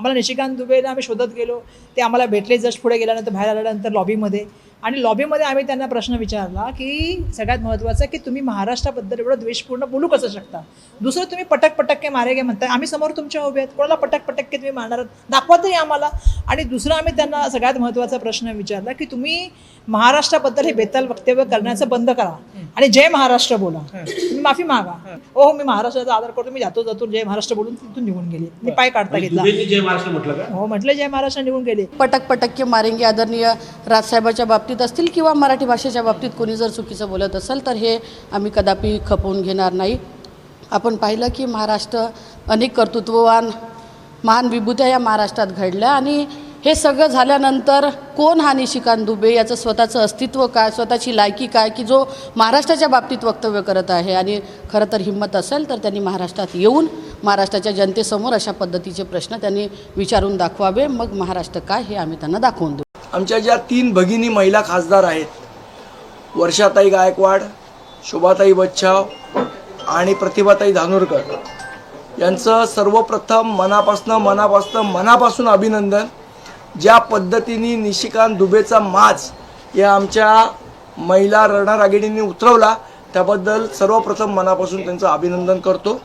आम्हाला निशिकांत दुबेला आम्ही शोधत गेलो, ते आम्हाला भेटले जस्ट पुढे गेल्यानंतर बाहेर आल्यानंतर लॉबीमध्ये. आणि लॉबीमध्ये आम्ही त्यांना प्रश्न विचारला की सगळ्यात महत्त्वाचं की तुम्ही महाराष्ट्राबद्दल एवढं द्वेषपूर्ण बोलू कसं शकता. दुसरं तुम्ही पटक पटक्के मारेगे म्हणताय, आम्ही समोर तुमच्या उभे आहेत, कोणाला पटक पटक्के तुम्ही मारणार दाखवा तरी आम्हाला. आणि दुसरं आम्ही त्यांना सगळ्यात महत्त्वाचा प्रश्न विचारला की तुम्ही महाराष्ट्राबद्दल हे बेताल वक्तव्य करण्याचं बंद करा आणि जय महाराष्ट्र बोला, तुम्ही माफी मागा. हो मी महाराष्ट्राचा आदर करतो, मी जातो जय महाराष्ट्र बोलून तिथून निघून गेले, मी पाय काढता घेतला. जय महाराष्ट्र म्हटलं का? हो म्हटलं जय महाराष्ट्र, निघून गेले. पटक पटक्के मारेंगे आदरणीय राजसाहेबाच्या बाबतीत असतील किंवा मराठी भाषेच्या बाबतीत कोणी जर चुकीचं बोलत असेल तर हे आम्ही कदापि खपवून घेणार नाही. आपण पाहिलं की महाराष्ट्र अनेक कर्तृत्ववान महान विभूत्या या महाराष्ट्रात घडल्या आणि हे सगळं झाल्यानंतर कोण हा निशिकांत दुबे, याचं स्वतःचं अस्तित्व काय, स्वतःची लायकी काय, की जो महाराष्ट्राच्या बाबतीत वक्तव्य करत आहे. आणि खरं तर हिंमत असेल तर त्यांनी महाराष्ट्रात येऊन महाराष्ट्राच्या जनतेसमोर अशा पद्धतीचे प्रश्न त्यांनी विचारून दाखवावे. मग महाराष्ट्र काय हे आम्ही त्यांना दाखवून देऊ. आमच्या ज्या 3 भगिनी महिला खासदार आहेत, वर्षाताई गायकवाड, शोभाताई बच्छाव आणि प्रतिभाताई धानोरकर, यांचं सर्वप्रथम मनापासून अभिनंदन. ज्या पद्धतीने निशिकांत दुबेचा माज या आमच्या महिला रणरागिणींनी उतरवला त्याबद्दल सर्वप्रथम मनापासून त्यांचं अभिनंदन करतो.